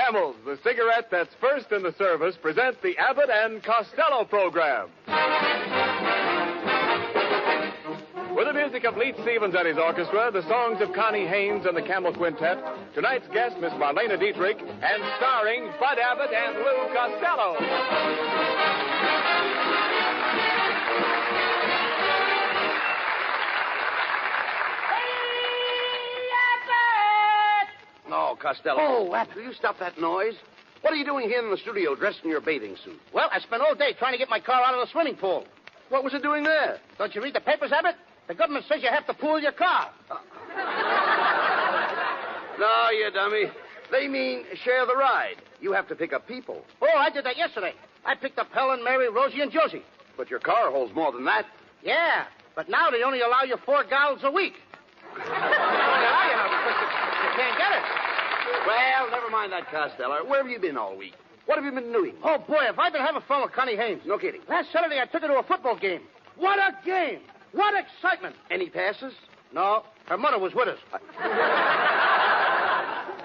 Camels, the cigarette that's first in the service, present the Abbott and Costello program. With the music of Leet Stevens and his orchestra, the songs of Connie Haynes and the Camel Quintet, tonight's guest, Miss Marlena Dietrich, and starring Bud Abbott and Lou Costello. No, Costello. Oh, Abbott, will you stop that noise? What are you doing here in the studio dressed in your bathing suit? Well, I spent all day trying to get my car out of the swimming pool. What was it doing there? Don't you read the papers, Abbott? The government says you have to pool your car. No, you dummy. They mean share the ride. You have to pick up people. Oh, I did that yesterday. I picked up Helen, Mary, Rosie, and Josie. But your car holds more than that. Yeah, but now they only allow you 4 gallons a week. You can't get it. Well, never mind that, Costello. Where have you been all week? What have you been doing? Oh, boy, have I been having fun with Connie Haynes. No kidding. Last Saturday, I took her to a football game. What a game! What excitement! Any passes? No, her mother was with us.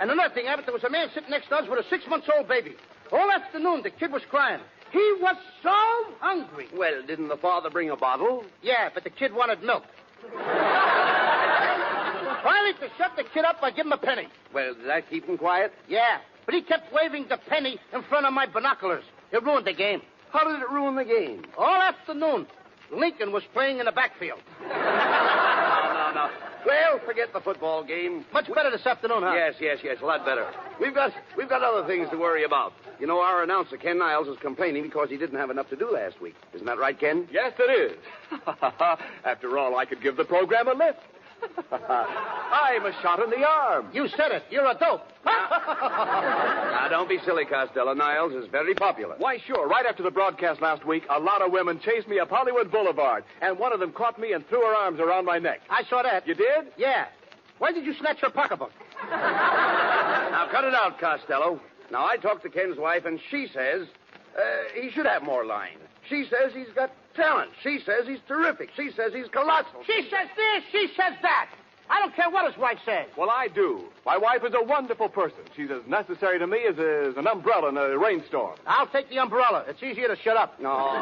And another thing, Abbott, there was a man sitting next to us with a 6-month-old baby. All afternoon, the kid was crying. He was so hungry. Well, didn't the father bring a bottle? Yeah, but the kid wanted milk. Finally, to shut the kid up, I give him a penny. Well, did that keep him quiet? Yeah, but he kept waving the penny in front of my binoculars. It ruined the game. How did it ruin the game? All afternoon, Lincoln was playing in the backfield. No. Well, forget the football game. Much better this afternoon, huh? Yes, a lot better. We've got other things to worry about. You know, our announcer, Ken Niles, is complaining because he didn't have enough to do last week. Isn't that right, Ken? Yes, it is. After all, I could give the program a lift. I'm a shot in the arm. You said it. You're a dope. Now, don't be silly, Costello. Niles is very popular. Why, sure. Right after the broadcast last week, a lot of women chased me up Hollywood Boulevard, and one of them caught me and threw her arms around my neck. I saw that. You did? Yeah. Why did you snatch her pocketbook? Now, cut it out, Costello. Now, I talked to Ken's wife, and she says he should have more lines. She says he's got talent. She says he's terrific. She says he's colossal. She says this, she says that. I don't care what his wife says. Well, I do. My wife is a wonderful person. She's as necessary to me as an umbrella in a rainstorm. I'll take the umbrella. It's easier to shut up. No.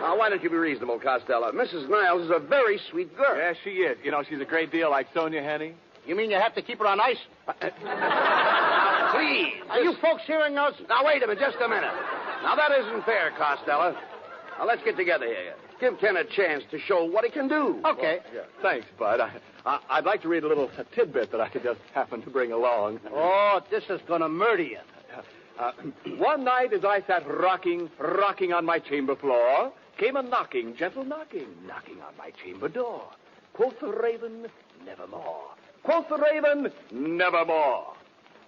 Now, why don't you be reasonable, Costello? Mrs. Niles is a very sweet girl. Yes, she is. You know, she's a great deal like Sonia Henney. You mean you have to keep her on ice? Please. Are you folks hearing us? Now, wait a minute, just a minute. Now, that isn't fair, Costello. Now, let's get together here. Give Ken a chance to show what he can do. Okay. Well, yeah. Thanks, Bud. I'd like to read a little tidbit that I just happened to bring along. Oh, this is going to murder you. One night as I sat rocking on my chamber floor, came a knocking, gentle knocking on my chamber door. Quoth the raven, nevermore. Quoth the raven, nevermore.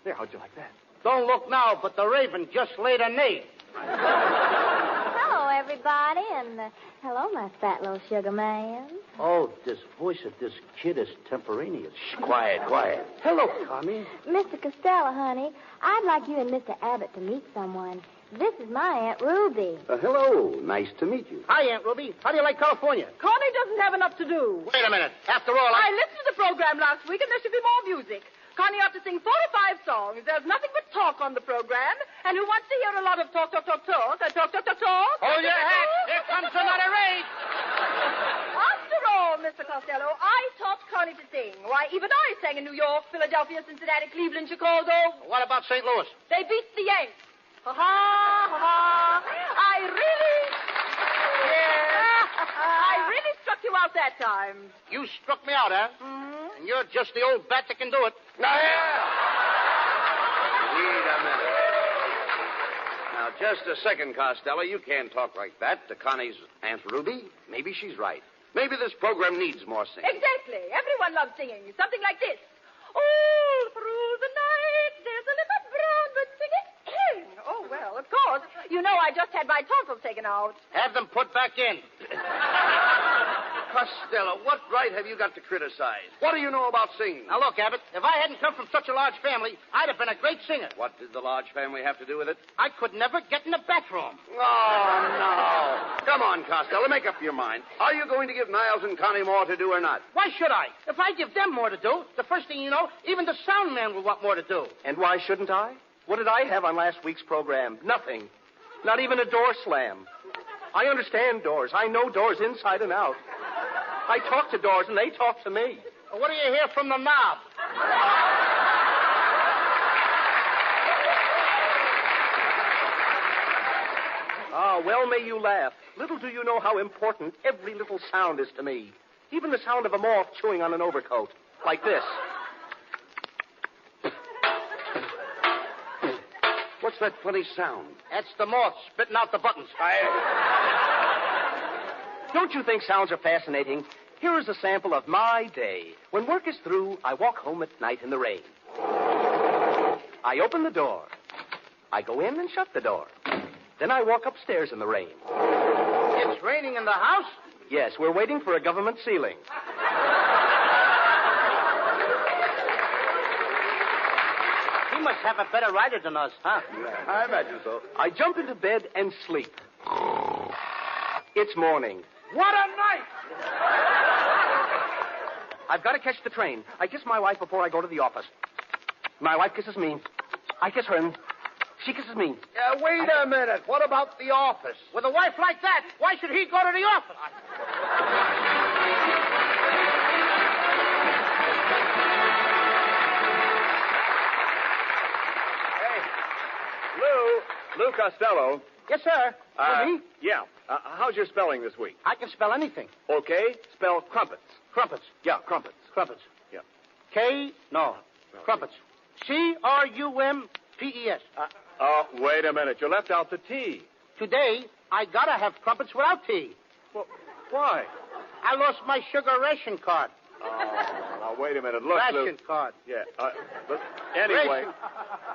There, how'd you like that? Don't look now, but the raven just laid an egg. Hello, everybody, and hello, my fat little sugar man. Oh, this voice of this kid is temporaneous. Shh, quiet. Hello, Connie. Mr. Costello, honey, I'd like you and Mr. Abbott to meet someone. This is my Aunt Ruby. Hello. Nice to meet you. Hi, Aunt Ruby. How do you like California? Connie doesn't have enough to do. Wait a minute. After all, I listened to the program last week, and there should be more music. Connie ought to sing 4 or 5 songs. There's nothing but talk on the program. And who wants to hear a lot of talk? Hold your hat. Here comes another raid. After all, Mr. Costello, I taught Connie to sing. Why, even I sang in New York, Philadelphia, Cincinnati, Cleveland, Chicago. What about St. Louis? They beat the Yanks. Ha-ha, ha-ha. I really struck you out that time. You struck me out, huh? Mm-hmm. And you're just the old bat that can do it. Now, here. Wait a minute. Now, just a second, Costello. You can't talk like that to Connie's Aunt Ruby. Maybe she's right. Maybe this program needs more singing. Exactly. Everyone loves singing. Something like this. All through the night, there's a little brown bird singing. Oh, well, of course. You know I just had my tonsils taken out. Have them put back in. Costello, what right have you got to criticize? What do you know about singing? Now, look, Abbott, if I hadn't come from such a large family, I'd have been a great singer. What did the large family have to do with it? I could never get in the bathroom. Oh, no. Come on, Costello, make up your mind. Are you going to give Niles and Connie more to do or not? Why should I? If I give them more to do, the first thing you know, even the sound man will want more to do. And why shouldn't I? What did I have on last week's program? Nothing. Not even a door slam. I understand doors. I know doors inside and out. I talk to doors, and they talk to me. Well, what do you hear from the knob? Ah, well may you laugh. Little do you know how important every little sound is to me. Even the sound of a moth chewing on an overcoat. Like this. What's that funny sound? That's the moth spitting out the buttons. Don't you think sounds are fascinating? Here is a sample of my day. When work is through, I walk home at night in the rain. I open the door. I go in and shut the door. Then I walk upstairs in the rain. It's raining in the house? Yes, we're waiting for a government ceiling. He must have a better rider than us, huh? Yeah, I imagine so. I jump into bed and sleep. It's morning. What a night! I've got to catch the train. I kiss my wife before I go to the office. My wife kisses me. I kiss her, and she kisses me. Wait a minute. What about the office? With a wife like that, why should he go to the office? Lou Costello. Yes, sir. Me? Yeah. How's your spelling this week? I can spell anything. Okay. Spell crumpets. Crumpets. Yeah, crumpets. Crumpets. Yeah. Crumpets. Crumpets. Wait a minute. You left out the T. Today, I gotta have crumpets without tea. Well, why? I lost my sugar ration card. Now, wait a minute. Look, Lou. Ration card. Yeah. But anyway.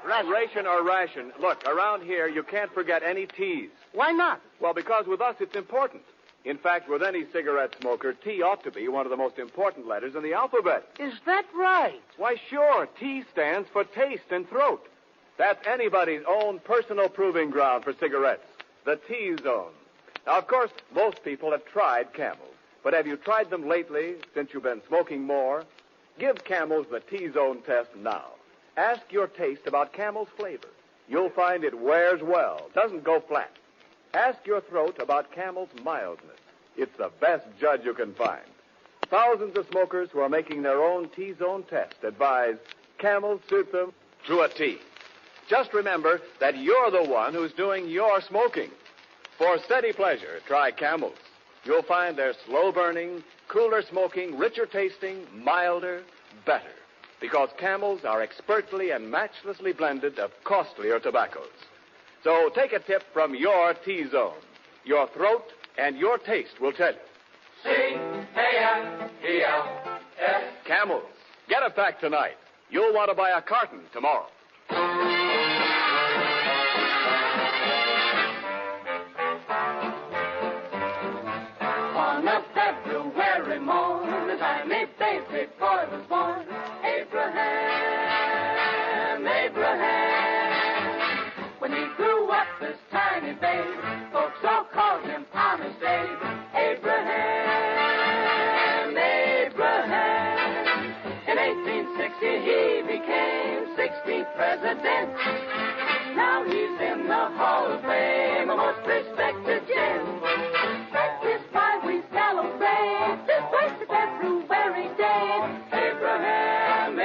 Ration. Ration. Look, around here, you can't forget any T's. Why not? Well, because with us, it's important. In fact, with any cigarette smoker, T ought to be one of the most important letters in the alphabet. Is that right? Why, sure. T stands for taste and throat. That's anybody's own personal proving ground for cigarettes. The T-zone. Now, of course, most people have tried Camels. But have you tried them lately, since you've been smoking more? Give Camels the T-zone test now. Ask your taste about Camel's flavor. You'll find it wears well, doesn't go flat. Ask your throat about Camel's mildness. It's the best judge you can find. Thousands of smokers who are making their own T-zone test advise Camels suit them to a T. Just remember that you're the one who's doing your smoking. For steady pleasure, try Camels. You'll find they're slow-burning, cooler smoking, richer tasting, milder, better. Because Camels are expertly and matchlessly blended of costlier tobaccos. So take a tip from your T-zone. Your throat and your taste will tell you. C-A-M-E-L-S. Camels. Get a pack tonight. You'll want to buy a carton tomorrow. On a February morn, a tiny baby boy was born. Abraham. When he grew up, this tiny babe, folks all called him Honest Abe. Abraham. In 1860, he became 16th president. Now he's in the Hall of Fame, a most respected gent. That is why we celebrate this blessed February day. Abraham.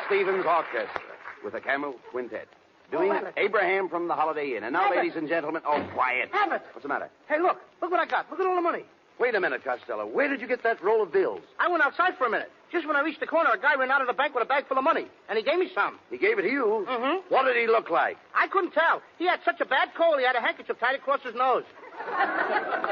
Stevens Orchestra with the Camel Quintet. Doing Abbott. Abraham from the Holiday Inn. And now, Abbott. ladies and gentlemen... Oh, quiet. Abbott. What's the matter? Hey, look. Look what I got. Look at all the money. Wait a minute, Costello. Where did you get that roll of bills? I went outside for a minute. Just when I reached the corner, a guy ran out of the bank with a bag full of money. And he gave me some. He gave it to you? Mm-hmm. What did he look like? I couldn't tell. He had such a bad cold, he had a handkerchief tied across his nose.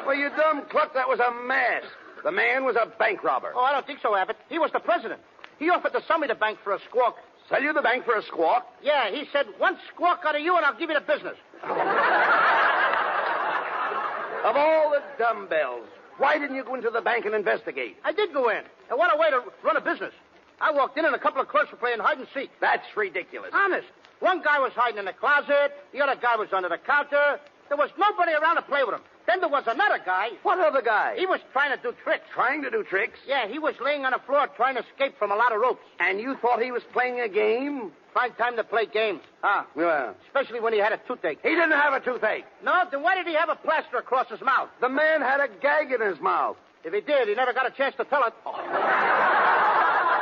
Well, you dumb cluck, that was a mask. The man was a bank robber. Oh, I don't think so, Abbott. He was the president. He offered to sell me the bank for a squawk. Sell you the bank for a squawk? Yeah, he said, one squawk out of you and I'll give you the business. Of all the dumbbells, why didn't you go into the bank and investigate? I did go in. And what a way to run a business. I walked in and a couple of clerks were playing hide and seek. That's ridiculous. Honest. One guy was hiding in the closet. The other guy was under the counter. There was nobody around to play with him. Then there was another guy. What other guy? He was trying to do tricks. Trying to do tricks? Yeah, he was laying on the floor trying to escape from a lot of ropes. And you thought he was playing a game? Fine time to play games. Huh? Well, Especially when he had a toothache. he didn't have a toothache. No, then why did he have a plaster across his mouth? The man had a gag in his mouth. If he did, he never got a chance to tell it.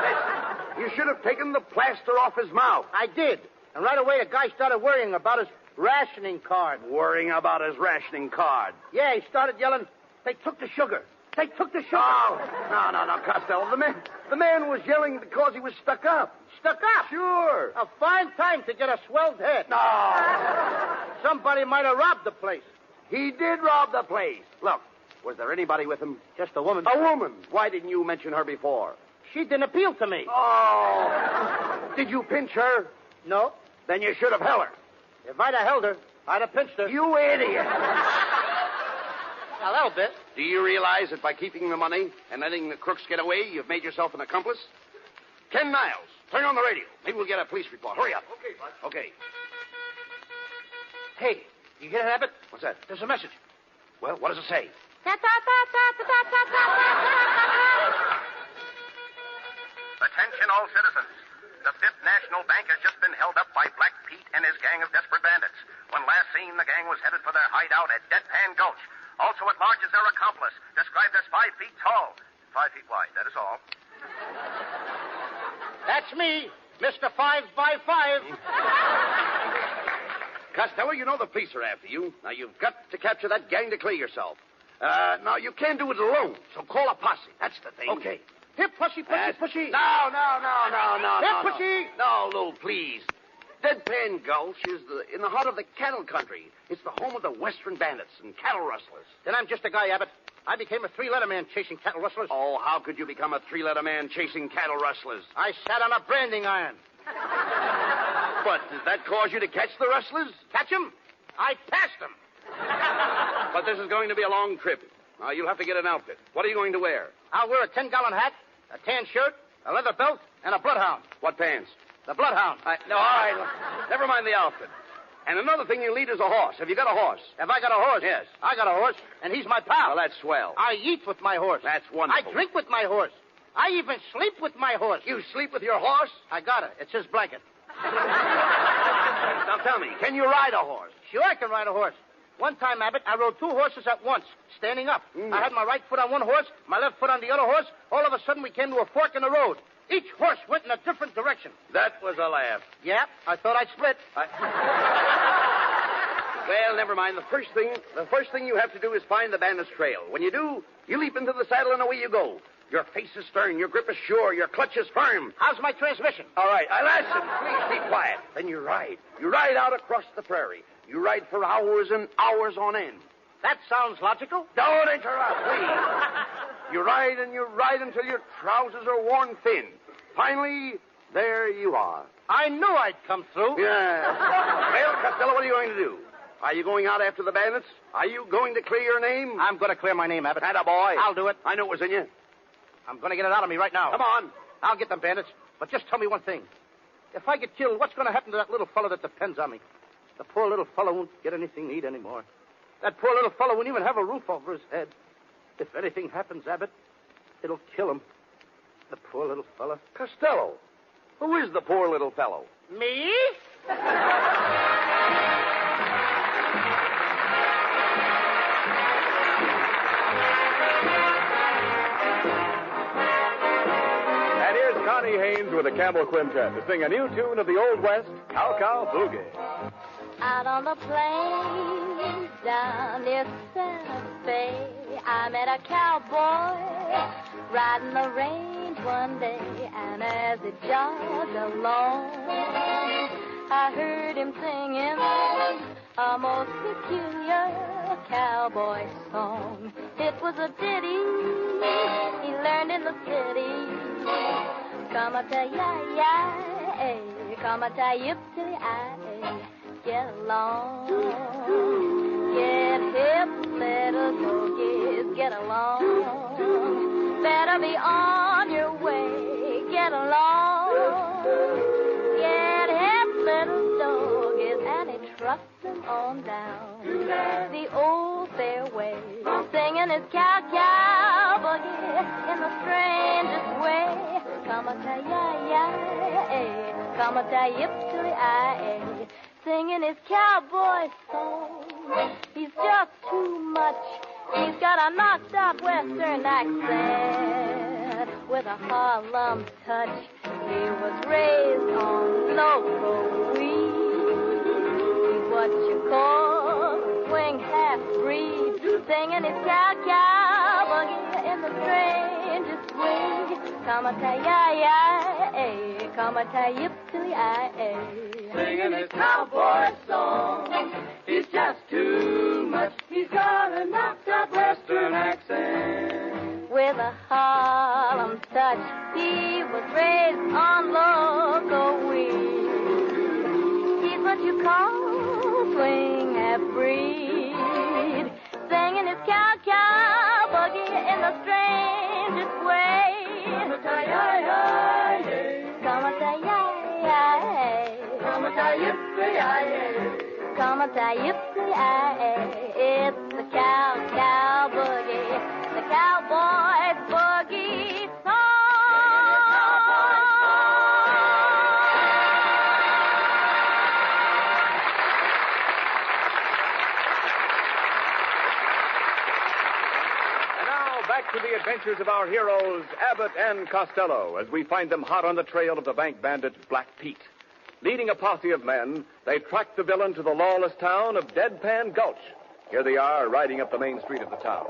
Listen, you should have taken the plaster off his mouth. I did. And right away, the guy started worrying about his rationing card. Worrying about his rationing card. Yeah, he started yelling, they took the sugar. They took the sugar. Oh, no, Costello. The man was yelling because he was stuck up. Stuck up? Sure. A fine time to get a swelled head. No. Somebody might have robbed the place. He did rob the place. Look, was there anybody with him? Just a woman. A woman. Why didn't you mention her before? She didn't appeal to me. Oh. Did you pinch her? No. Then you should have held her. If I'd have held her, I'd have pinched her. You idiot. A little bit. Do you realize that by keeping the money and letting the crooks get away, you've made yourself an accomplice? Ken Niles, turn on the radio. Maybe we'll get a police report. Hurry up. Okay, Bud. Okay. Hey, you hear that, Abbott? What's that? There's a message. Well, what does it say? Attention all citizens. The Fifth National Bank has just been held up by Black Pete and his gang of desperate bandits. When last seen, the gang was headed for their hideout at Deadpan Gulch. Also at large is their accomplice, described as 5 feet tall. 5 feet wide, that is all. That's me, Mr. 5x5. Costello, you know the police are after you. Now, you've got to capture that gang to clear yourself. Now, you can't do it alone, so call a posse. That's the thing. Okay. Here, pushy. No. Here, pushy. No, Lou, please. Deadpan Gulch is in the heart of the cattle country. It's the home of the western bandits and cattle rustlers. Then I'm just a guy, Abbott. I became a 3-letter man chasing cattle rustlers. Oh, how could you become a 3-letter man chasing cattle rustlers? I sat on a branding iron. But did that cause you to catch the rustlers? Catch him? I passed him. But this is going to be a long trip. Now, you'll have to get an outfit. What are you going to wear? I'll wear a 10-gallon hat, a tan shirt, a leather belt, and a bloodhound. What pants? The bloodhound. No, all right. Never mind the outfit. And another thing you need is a horse. Have you got a horse? Have I got a horse? Yes. I got a horse, and he's my pal. Well, that's swell. I eat with my horse. That's wonderful. I drink with my horse. I even sleep with my horse. You sleep with your horse? I got it. It's his blanket. Now tell me, can you ride a horse? Sure, I can ride a horse. One time, Abbott, I rode 2 horses at once, standing up. I had my right foot on one horse, my left foot on the other horse. All of a sudden, we came to a fork in the road. Each horse went in a different direction. That was a laugh. Yeah, I thought I'd split. Well, never mind. The first thing you have to do is find the bandit's trail. When you do, you leap into the saddle and away you go. Your face is stern, your grip is sure, your clutch is firm. How's my transmission? All right, listen, please be quiet. Then you ride. You ride out across the prairie. You ride for hours and hours on end. That sounds logical. Don't interrupt, please. You ride and you ride until your trousers are worn thin. Finally, there you are. I knew I'd come through. Yeah. Well, Costello, what are you going to do? Are you going out after the bandits? Are you going to clear your name? I'm going to clear my name, Abbott. Attaboy. I'll do it. I knew it was in you. I'm going to get it out of me right now. Come on. I'll get them bandits. But just tell me one thing. If I get killed, what's going to happen to that little fellow that depends on me? The poor little fellow won't get anything to eat anymore. That poor little fellow won't even have a roof over his head. If anything happens, Abbott, it'll kill him. The poor little fellow. Costello, who is the poor little fellow? Me? And here's Connie Haynes with with the Campbell Quintet to sing a new tune of the Old West, Cow Cow Boogie. Out on the plains down near Santa Fe, I met a cowboy riding the range one day, and as it jogged along, I heard him singing a most peculiar cowboy song. It was a ditty he learned in the city. Come a ta ya ya, come a ta yip till I get along. Get hip, little doggies, get along. Better be on your way, get along. Get hip, little doggies, and he trucks them on down the old fairway, singing his cow boogie in the strangest way. Come a ta ya ya, come a ta yip till I singing his cowboy song. He's just too much. He's got a knocked out western accent with a Harlem touch. He was raised on local weed. He's what you call a swing half-breed, singing his cow boogie in the strangest way. Come a ta ya ya, come a ta yip till I Singing his cowboy song. He's just too much. He's got a knocked up western accent with a Harlem touch. He was raised on local weed. He's what you call swing half-breed, singing his cow boogie in the strangest way. Come a ta ya ya, come a ta ya ya, come a ta yip ya ya, come a ta yip ya. It's the cow boogie, the cowboy's boogie song. And now back to the adventures of our heroes, Abbott and Costello, as we find them hot on the trail of the bank bandit Black Pete. Leading a posse of men, they track the villain to the lawless town of Deadpan Gulch. Here they are, riding up the main street of the town.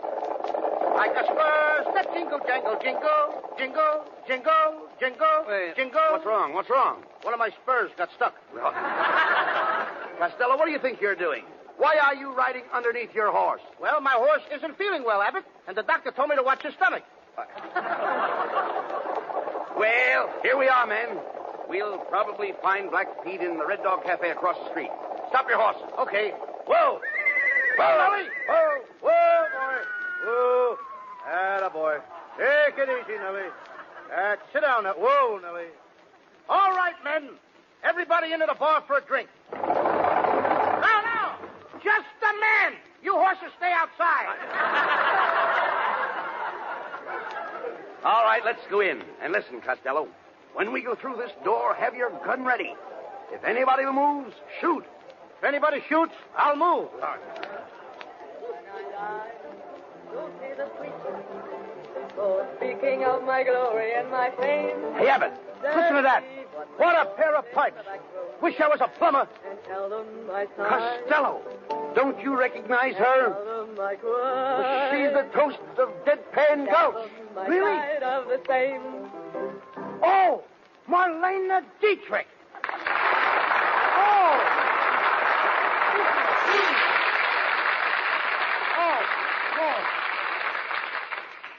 Like the spurs that jingle, jangle, jingle, jingle, jingle, jingle, jingle. What's wrong? What's wrong? One of my spurs got stuck. Costello, what do you think you're doing? Why are you riding underneath your horse? Well, my horse isn't feeling well, Abbott, and the doctor told me to watch his stomach. Well, here we are, men. We'll probably find Black Pete in the Red Dog Cafe across the street. Stop your horse. Okay. Whoa! Whoa, Nellie! Whoa! Whoa, boy! Whoa! Atta boy. Take it easy, Nellie. Sit down now. Whoa, Nellie. All right, men. Everybody into the bar for a drink. Now. Just the men. You horses stay outside. All right, let's go in. And listen, Costello. When we go through this door, have your gun ready. If anybody moves, shoot. If anybody shoots, I'll move. Oh, speaking of my glory and my fame. Hey, Abbott, listen to that. What a pair of pipes. Wish I was a plumber. And tell them my son. Costello, don't you recognize her? Tell them my cry. She's the toast of Deadpan Gulch. My Really? side of the same. Oh, Marlena Dietrich.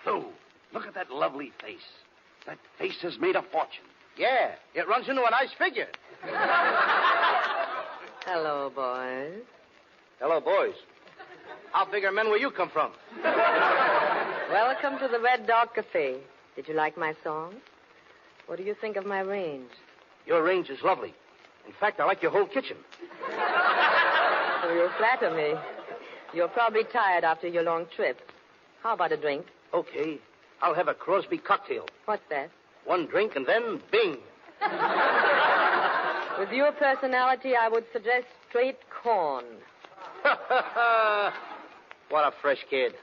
Lou, look at that lovely face. That face has made a fortune. Yeah, it runs into a nice figure. Hello, boys. Hello, boys. How big are men where you come from? Welcome to the Red Dog Cafe. Did you like my song? What do you think of my range? Your range is lovely. In fact, I like your whole kitchen. Oh, you flatter me. You're probably tired after your long trip. How about a drink? Okay, I'll have a Crosby cocktail. What's that? One drink and then bing. With your personality, I would suggest straight corn. What a fresh kid.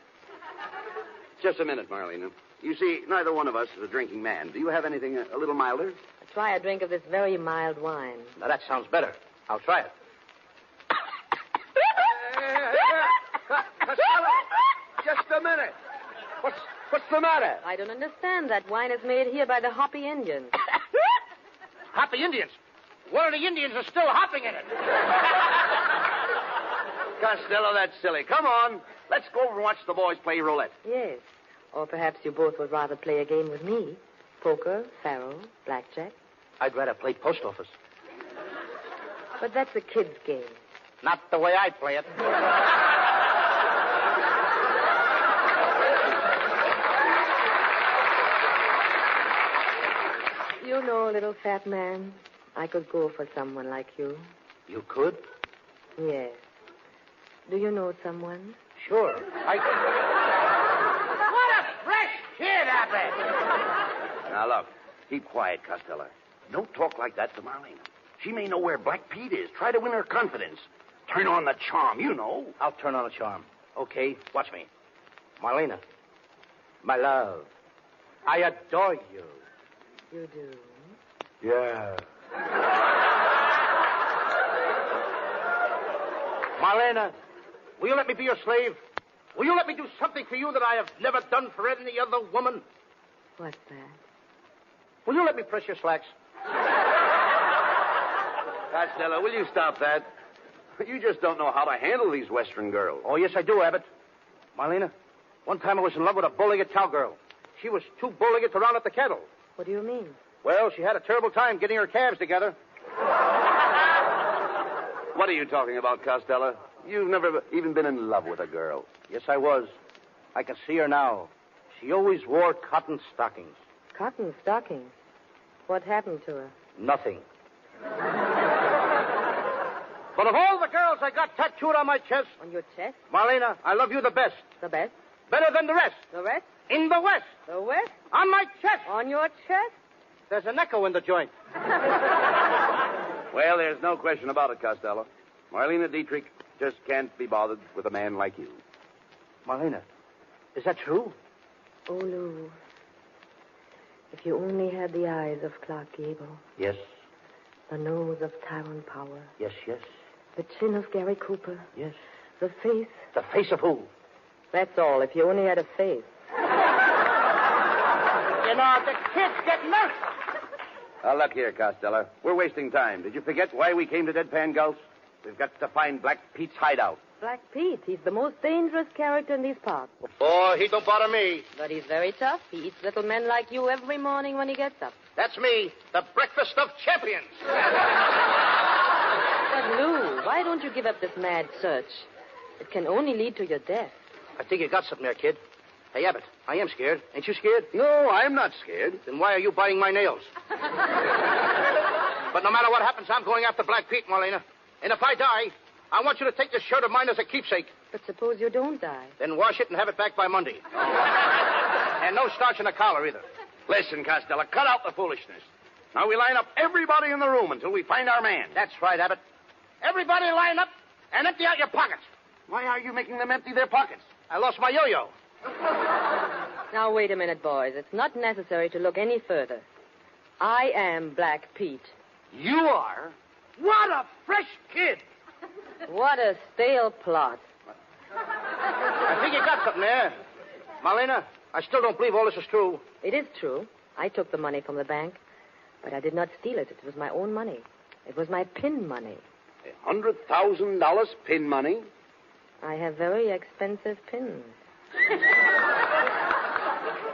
Just a minute, Marlena. You see, neither one of us is a drinking man. Do you have anything a little milder? A try a drink of this very mild wine. Now, that sounds better. I'll try it. Costello, just a minute. What's the matter? I don't understand. That wine is made here by the Hopi Indians. Hopi Indians? One of the Indians is still hopping in it. Costello, that's silly. Come on. Let's go over and watch the boys play roulette. Yes. Or perhaps you both would rather play a game with me. Poker, faro, blackjack. I'd rather play post office. But that's a kid's game. Not the way I play it. You know, little fat man, I could go for someone like you. You could? Yes. Do you know someone? Sure. What a fresh kid, Abbott! Now, look. Keep quiet, Costello. Don't talk like that to Marlena. She may know where Black Pete is. Try to win her confidence. Turn on the charm, you know. I'll turn on the charm. Okay, watch me. Marlena, my love, I adore you. You do? Yeah. Marlena, will you let me be your slave? Will you let me do something for you that I have never done for any other woman? What's that? Will you let me press your slacks? Costello, will you stop that? You just don't know how to handle these Western girls. Oh, yes, I do, Abbott. Marlena, one time I was in love with a bow-legged cowgirl. She was too bow-legged to round up the cattle. What do you mean? Well, she had a terrible time getting her calves together. What are you talking about, Costello? You've never even been in love with a girl. Yes, I was. I can see her now. She always wore cotton stockings. Cotton stockings? What happened to her? Nothing. But of all the girls I got tattooed on my chest... On your chest? Marlena, I love you the best. The best? Better than the rest. The rest? In the West. The West? On my chest. On your chest? There's an echo in the joint. Well, there's no question about it, Costello. Marlena Dietrich just can't be bothered with a man like you. Marlena, is that true? Oh, Lou. If you only had the eyes of Clark Gable. Yes. The nose of Tyrone Power. Yes, yes. The chin of Gary Cooper. Yes. The face. The face of who? That's all. If you only had a face. You know, the kids get nervous. Look here, Costello. We're wasting time. Did you forget why we came to Deadpan Gulch? We've got to find Black Pete's hideout. Black Pete. He's the most dangerous character in these parts. Oh, he don't bother me. But he's very tough. He eats little men like you every morning when he gets up. That's me, the breakfast of champions. But, Lou, why don't you give up this mad search? It can only lead to your death. I think you got something there, kid. Hey, Abbott, I am scared. Ain't you scared? No, I'm not scared. Then why are you biting my nails? But no matter what happens, I'm going after Black Pete, Marlena. And if I die, I want you to take this shirt of mine as a keepsake. But suppose you don't die. Then wash it and have it back by Monday. And no starch in the collar, either. Listen, Costello, cut out the foolishness. Now we line up everybody in the room until we find our man. That's right, Abbott. Everybody line up and empty out your pockets. Why are you making them empty their pockets? I lost my yo-yo. Now, wait a minute, boys. It's not necessary to look any further. I am Black Pete. You are? What a fresh kid. What a stale plot. I think you got something there. Marlena, I still don't believe all this is true. It is true. I took the money from the bank, but I did not steal it. It was my own money. It was my pin money. $100,000 pin money? I have very expensive pins.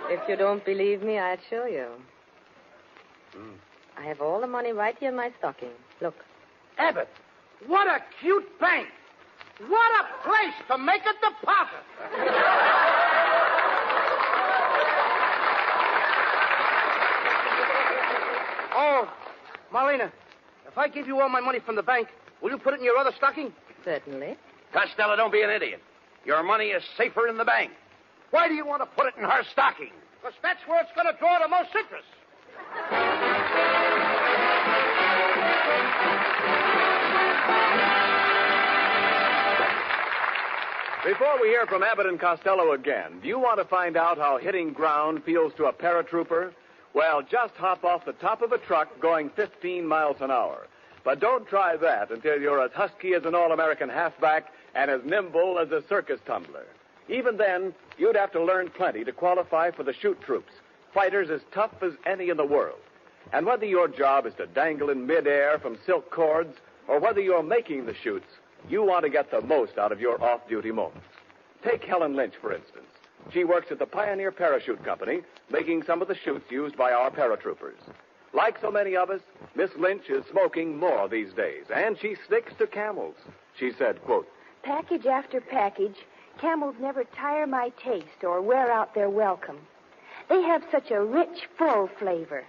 If you don't believe me, I'll show you. I have all the money right here in my stocking. Look. Abbott, what a cute bank. What a place to make a deposit. Oh, Marlena, if I give you all my money from the bank, will you put it in your other stocking? Certainly. Costello, don't be an idiot. Your money is safer in the bank. Why do you want to put it in her stocking? Because that's where it's going to draw the most interest. Before we hear from Abbott and Costello again, do you want to find out how hitting ground feels to a paratrooper? Well, just hop off the top of a truck going 15 miles an hour. But don't try that until you're as husky as an All-American halfback and as nimble as a circus tumbler. Even then, you'd have to learn plenty to qualify for the shoot troops, fighters as tough as any in the world. And whether your job is to dangle in midair from silk cords or whether you're making the shoots, you want to get the most out of your off-duty moments. Take Helen Lynch, for instance. She works at the Pioneer Parachute Company, making some of the chutes used by our paratroopers. Like so many of us, Miss Lynch is smoking more these days, and she sticks to Camels. She said, quote, "Package after package, Camels never tire my taste or wear out their welcome. They have such a rich, full flavor,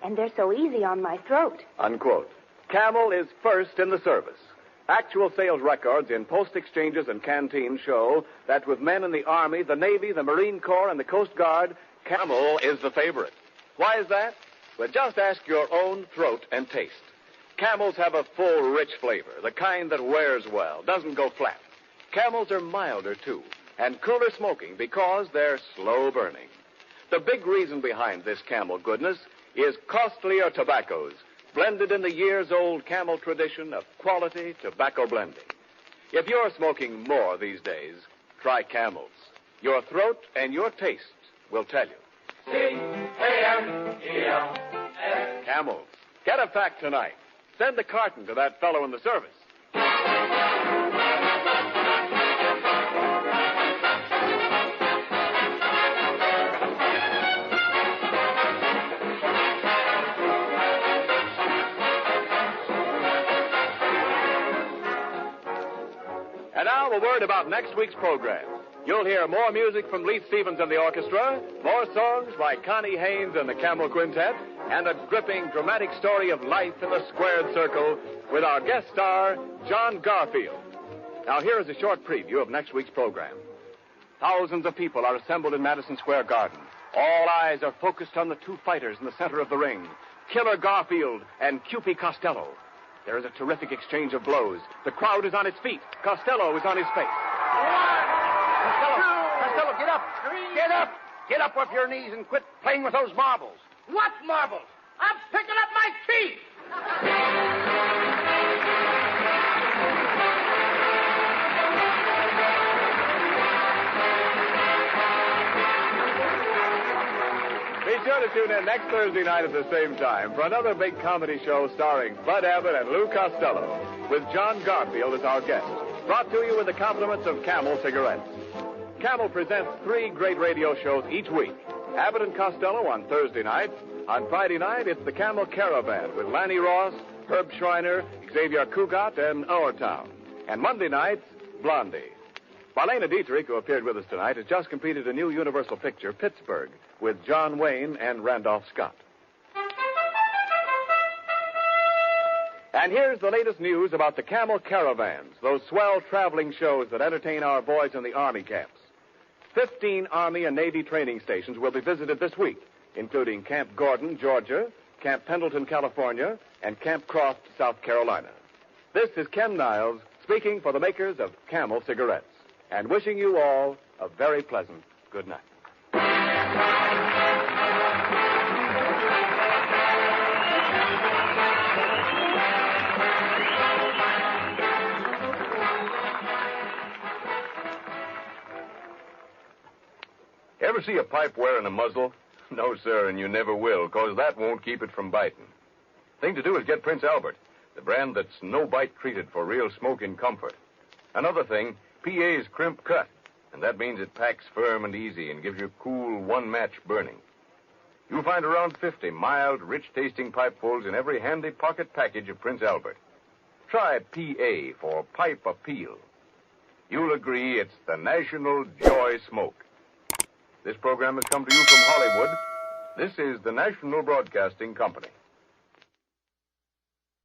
and they're so easy on my throat." Unquote. Camel is first in the service. Actual sales records in post exchanges and canteens show that with men in the Army, the Navy, the Marine Corps, and the Coast Guard, Camel is the favorite. Why is that? Well, just ask your own throat and taste. Camels have a full, rich flavor, the kind that wears well, doesn't go flat. Camels are milder, too, and cooler smoking because they're slow burning. The big reason behind this Camel goodness is costlier tobaccos, blended in the years-old Camel tradition of quality tobacco blending. If you're smoking more these days, try Camels. Your throat and your taste will tell you. C-A-M-E-L-S. Camels. Get a pack tonight. Send the carton to that fellow in the service. And now a word about next week's program. You'll hear more music from Lee Stevens and the orchestra, more songs by Connie Haynes and the Camel Quintet, and a gripping, dramatic story of life in the squared circle with our guest star, John Garfield. Now, here is a short preview of next week's program. Thousands of people are assembled in Madison Square Garden. All eyes are focused on the two fighters in the center of the ring, Killer Garfield and Cupid Costello. There is a terrific exchange of blows. The crowd is on its feet. Costello is on his face. Costello, get up. Get up. Get up off your knees and quit playing with those marbles. What marbles? I'm picking up my teeth. Be sure to tune in next Thursday night at the same time for another big comedy show starring Bud Abbott and Lou Costello, with John Garfield as our guest. Brought to you with the compliments of Camel Cigarettes. Camel presents 3 great radio shows each week. Abbott and Costello on Thursday night. On Friday night, it's the Camel Caravan with Lanny Ross, Herb Schreiner, Xavier Cugat, and Our Town. And Monday nights, Blondie. Marlena Dietrich, who appeared with us tonight, has just completed a new Universal picture, Pittsburgh, with John Wayne and Randolph Scott. And here's the latest news about the Camel Caravans, those swell traveling shows that entertain our boys in the Army camps. 15 Army and Navy training stations will be visited this week, including Camp Gordon, Georgia, Camp Pendleton, California, and Camp Croft, South Carolina. This is Ken Niles speaking for the makers of Camel Cigarettes and wishing you all a very pleasant good night. Ever see a pipe wearing a muzzle? No, sir, and you never will, because that won't keep it from biting. Thing to do is get Prince Albert, the brand that's no-bite treated for real smoking comfort. Another thing, PA's crimp cut, and that means it packs firm and easy and gives you cool, one-match burning. You'll find around 50 mild, rich-tasting pipefuls in every handy pocket package of Prince Albert. Try PA for Pipe Appeal. You'll agree it's the National Joy Smoke. This program has come to you from Hollywood. This is the National Broadcasting Company.